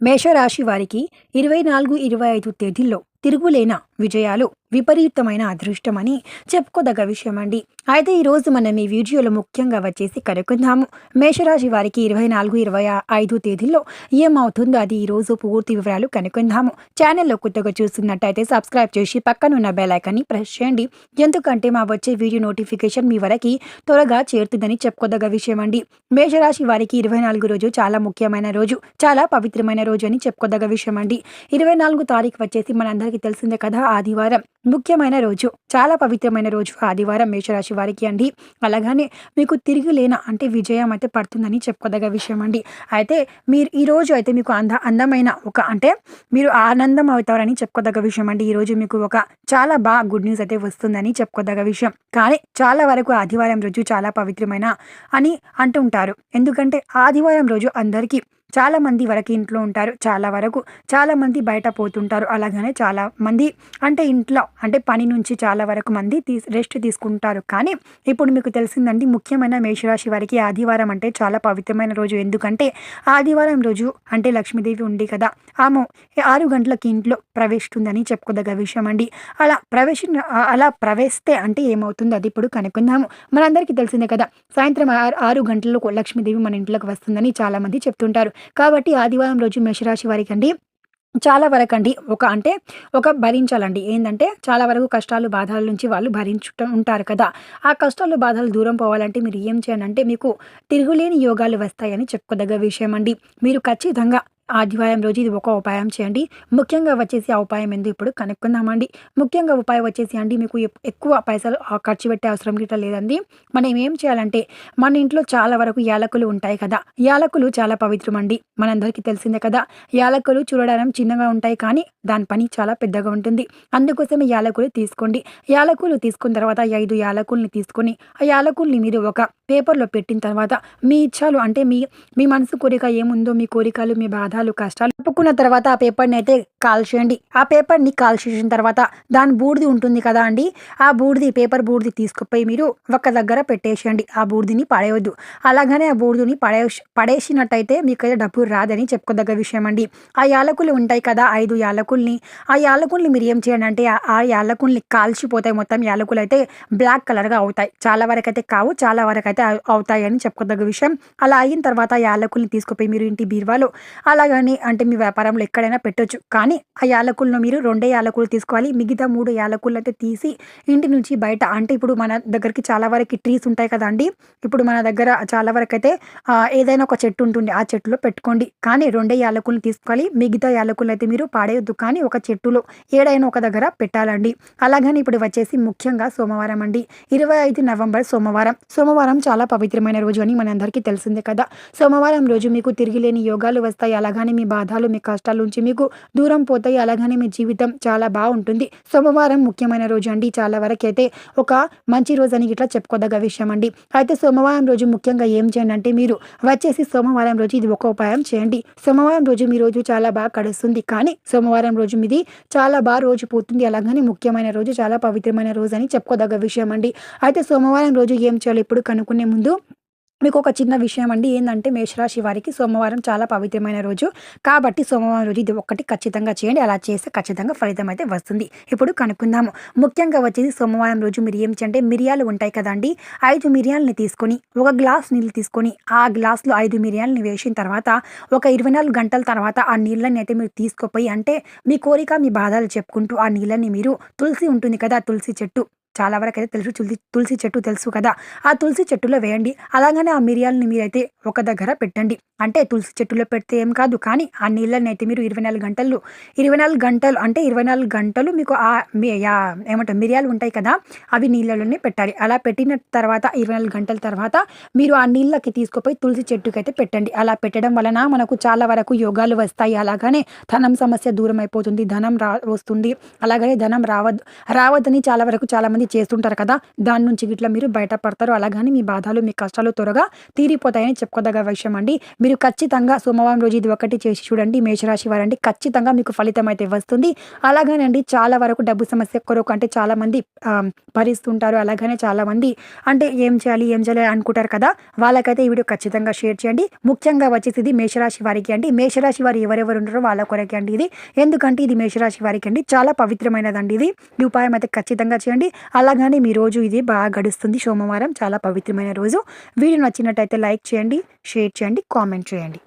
మేషరాశి వారికి 24, 25 తేదీల్లో తిరుగులేని విజయాలు, విపరీతమైన అదృష్టమని చెప్పుకోదగ్గ విషయమండి. అయితే ఈరోజు మనం ఈ వీడియోలో ముఖ్యంగా వచ్చేసి కనుక్కుందాము. మేషరాశి వారికి 24, 25 తేదీల్లో ఏమవుతుందో అది ఈరోజు పూర్తి వివరాలు కనుక్కుందాము. ఛానల్లో కొత్తగా చూస్తున్నట్టయితే సబ్స్క్రైబ్ చేసి పక్కనున్న బెల్ ఐకాన్ని ప్రెస్ చేయండి. ఎందుకంటే మా వచ్చే వీడియో నోటిఫికేషన్ మీ వరకు త్వరగా చేరుతుందని చెప్పుకోదగ్గ విషయమండి. మేషరాశి వారికి 24 రోజు చాలా ముఖ్యమైన రోజు, చాలా పవిత్రమైన రోజు అని చెప్పుకోదగ్గ విషయమండి. 24 తారీఖు వచ్చేసి మనందరికీ తెలిసిందే కదా, ఆదివారం. ముఖ్యమైన రోజు, చాలా పవిత్రమైన రోజు ఆదివారం మేషరాశి వారికి అండి. అలాగనే మీకు తిరిగిలేన అంటే విజయం అయితే పడుతుందని చెప్పుకోదగ్గ విషయం అండి. అయితే మీరు ఈ రోజు అయితే మీకు అందమైన ఒక అంటే మీరు ఆనందం అవుతారని చెప్పుకోదగ్గ విషయం అండి. ఈరోజు మీకు ఒక చాలా బాగా గుడ్ న్యూస్ అయితే వస్తుందని చెప్పుకోదగ్గ విషయం. కానీ చాలా వరకు ఆదివారం రోజు చాలా పవిత్రమైన అని అంటుంటారు. ఎందుకంటే ఆదివారం రోజు అందరికీ చాలా మంది వరకు ఇంట్లో ఉంటారు. చాలా మంది బయట పోతుంటారు. అలాగనే చాలా మంది అంటే ఇంట్లో అంటే పని నుంచి చాలా వరకు మంది రెస్ట్ తీసుకుంటారు. కానీ ఇప్పుడు మీకు తెలిసిందండి, ముఖ్యమైన మేషరాశి వారికి ఆదివారం అంటే చాలా పవిత్రమైన రోజు. ఎందుకంటే ఆదివారం రోజు అంటే లక్ష్మీదేవి ఉంది కదా, ఆమె 6 గంటలకి ఇంట్లో ప్రవేశిస్తుందని చెప్పుకోదగ్గ విషయం అండి. అలా ప్రవేశిస్తే అంటే ఏమవుతుందో అది ఇప్పుడు కనుక్కుందాము. మనందరికీ తెలిసిందే కదా, సాయంత్రం 6 గంటలకు లక్ష్మీదేవి మన ఇంట్లోకి వస్తుందని చాలా మంది చెప్తుంటారు. కాబట్టి ఆదివారం రోజు మేషరాశి వారికి అండి చాలా వరకండి ఒక భరించాలండి. ఏందంటే చాలా వరకు కష్టాలు, బాధల నుంచి వాళ్ళు ఉంటారు కదా. ఆ కష్టాలు, బాధలు దూరం పోవాలంటే మీరు ఏం చేయాలంటే మీకు తిరుగులేని యోగాలు వస్తాయని చెప్పుకోదగ్గ విషయం అండి. మీరు ఖచ్చితంగా ఆదివారం రోజు ఇది ఒక ఉపాయం చేయండి. ముఖ్యంగా వచ్చేసి ఆ ఉపాయం ఏందో ఇప్పుడు కనుక్కుందామండి. ముఖ్యంగా ఉపాయం వచ్చేసి అండి, మీకు ఎక్కువ పైసలు ఖర్చు పెట్టే అవసరం గిట్ల లేదండి. మనం ఏం చేయాలంటే మన ఇంట్లో చాలా వరకు యాలకులు ఉంటాయి కదా, యాలకులు చాలా పవిత్రం అండి. మనందరికీ తెలిసిందే కదా, యాలకులు చూడడానికి చిన్నగా ఉంటాయి కానీ దాని పని చాలా పెద్దగా ఉంటుంది. అందుకోసమే యాలకులు తీసుకోండి. యాలకులు తీసుకున్న తర్వాత 5 యాలకుల్ని తీసుకొని ఆ యాలకుల్ని మీరు ఒక పేపర్లో పెట్టిన తర్వాత మీ ఇచ్చాలు అంటే మీ మనసు కోరిక ఏముందో, మీ కోరికలు, మీ బాధలు, కష్టాలు చెప్పుకున్న తర్వాత ఆ పేపర్ని అయితే కాల్చేయండి. ఆ పేపర్ని కాల్చేసిన తర్వాత దాని బూడిది ఉంటుంది కదా అండి, ఆ పేపర్ బూడిది తీసుకుపోయి మీరు ఒక దగ్గర పెట్టేసేయండి. ఆ బూడిదిని పడేయొద్దు. అలాగనే ఆ బూడిదని పడేసినట్టయితే మీకైతే డబ్బు రాదని చెప్పుకోదగ్గ విషయం అండి. ఆ యాలకులు ఉంటాయి కదా, 5 యాలకుల్ని, ఆ యాలకుల్ని మీరు ఏం చేయండి అంటే ఆ యాలకుల్ని కాల్చిపోతాయి. మొత్తం యాలకులు అయితే బ్లాక్ కలర్గా అవుతాయి. చాలా వరకు అయితే కావు, చాలా వరకు అయితే అవుతాయి అని చెప్పుకోదగ్గ విషయం. అలా అయిన తర్వాత యాలకుల్ని తీసుకుపోయి మీరు ఇంటి బీరువాలో అలాగని అంటే మీ వ్యాపారంలో ఎక్కడైనా పెట్టొచ్చు. కానీ ఆ యాలకులను మీరు 2 యాలకులు తీసుకోవాలి. మిగతా 3 యాలకులు అయితే తీసి ఇంటి నుంచి బయట అంటే ఇప్పుడు మన దగ్గరికి చాలా వరకు ట్రీస్ ఉంటాయి కదా అండి. ఇప్పుడు మన దగ్గర చాలా వరకు అయితే ఏదైనా ఒక చెట్టు ఉంటుంది, ఆ చెట్టులో పెట్టుకోండి. కానీ 2 యాలకులను తీసుకోవాలి. మిగతా యాలకులు అయితే మీరు పాడేయొద్దు. కానీ ఒక చెట్టులో ఏడైనా ఒక దగ్గర పెట్టాలండి. అలాగని ఇప్పుడు వచ్చేసి ముఖ్యంగా సోమవారం అండి, 25 నవంబర్ సోమవారం చాలా పవిత్రమైన రోజు అని మనందరికీ తెలిసిందే కదా. సోమవారం రోజు మీకు తిరిగిలేని యోగాలు వస్తాయి. అలాగని మీ బాధలు, మీ కష్టాల నుంచి మీకు దూరం పోతాయి. అలాగని మీ జీవితం చాలా బాగుంటుంది. సోమవారం ముఖ్యమైన రోజు అండి. చాలా వరకు అయితే ఒక మంచి రోజు అని ఇట్లా చెప్పుకోదగ్గ విషయం అండి. అయితే సోమవారం రోజు ముఖ్యంగా ఏం చేయండి అంటే మీరు వచ్చేసి సోమవారం రోజు ఇది ఒక ఉపాయం చేయండి. సోమవారం రోజు మీ రోజు చాలా బాగా గడుస్తుంది. కానీ సోమవారం రోజు మీది చాలా బాగా రోజు పోతుంది. అలాగని ముఖ్యమైన రోజు, చాలా పవిత్రమైన రోజు అని చెప్పుకోదగ్గ విషయం అండి. అయితే సోమవారం రోజు ఏం చేయాలి ఇప్పుడు కనుక్కునే ముందు మీకు ఒక చిన్న విషయం అండి. ఏంటంటే మేషరాశి వారికి సోమవారం చాలా పవిత్రమైన రోజు. కాబట్టి సోమవారం రోజు ఇది ఒక్కటి ఖచ్చితంగా చేయండి. అలా చేస్తే ఖచ్చితంగా ఫలితం అయితే వస్తుంది. ఇప్పుడు కనుక్కుందాము. ముఖ్యంగా వచ్చేసి సోమవారం రోజు మీరు ఏం చేయంటే మిరియాలు ఉంటాయి కదండి, 5 మిరియాలని తీసుకొని ఒక గ్లాస్ నీళ్ళు తీసుకొని ఆ గ్లాస్లో 5 మిరియాలని వేసిన తర్వాత ఒక 24 గంటల తర్వాత ఆ నీళ్ళని అయితే మీరు తీసుకుపోయి అంటే మీ కోరిక, మీ బాధలు చెప్పుకుంటూ ఆ నీళ్ళని మీరు తులసి ఉంటుంది కదా, తులసి చెట్టు చాలా వరకు అయితే తెలుసు, తులసి చెట్టు తెలుసు కదా, ఆ తులసి చెట్టులో వేయండి. అలాగనే ఆ మిరియాలని మీరైతే ఒక దగ్గర పెట్టండి. అంటే తులసి చెట్టులో పెడితే ఏం కాదు, కానీ ఆ నీళ్ళని అయితే మీరు 24 గంటలు అంటే 24 గంటలు మీకు ఏమంటారు మిరియాలు ఉంటాయి కదా, అవి నీళ్ళలోనే పెట్టాలి. అలా పెట్టిన తర్వాత 24 గంటల తర్వాత మీరు ఆ నీళ్ళకి తీసుకుపోయి తులసి చెట్టుకి అయితే పెట్టండి. అలా పెట్టడం వలన మనకు చాలా వరకు యోగాలు వస్తాయి. అలాగనే ధనం సమస్య దూరం అయిపోతుంది, ధనం వస్తుంది. అలాగనే ధనం రావద్దని చాలా వరకు చాలా మంది మంది చేస్తుంటారు కదా, దాని నుంచి గిట్లా మీరు బయటపడతారు. అలాగని మీ బాధలు, మీ కష్టాలు త్వరగా తీరిపోతాయని చెప్పుకోదగ్గ విషయం అండి. మీరు ఖచ్చితంగా సోమవారం రోజు ఇది ఒకటి చేసి చూడండి. మేషరాశి వారండి ఖచ్చితంగా మీకు ఫలితం అయితే వస్తుంది. అలాగేనండి చాలా వరకు డబ్బు సమస్య కొరకు అంటే చాలామంది భరిస్తుంటారు. అలాగనే చాలామంది అంటే ఏం చేయాలి అనుకుంటారు కదా, వాళ్ళకైతే ఈ వీడియో ఖచ్చితంగా షేర్ చేయండి. ముఖ్యంగా వచ్చేసి ఇది మేషరాశి వారికి అండి. మేషరాశి వారు ఎవరెవరు ఉంటారో వాళ్ళ కొరకే అండి ఇది. ఎందుకంటే ఇది మేషరాశి వారికి అండి చాలా పవిత్రమైనదండి ఇది. ఈ ఉపాయం అయితే ఖచ్చితంగా చేయండి. అలాగని మీ రోజు ఇది బాగా గడుస్తుంది. సోమవారం చాలా పవిత్రమైన రోజు. వీడియో నచ్చినట్టయితే లైక్ చేయండి, షేర్ చేయండి, కామెంట్ చేయండి.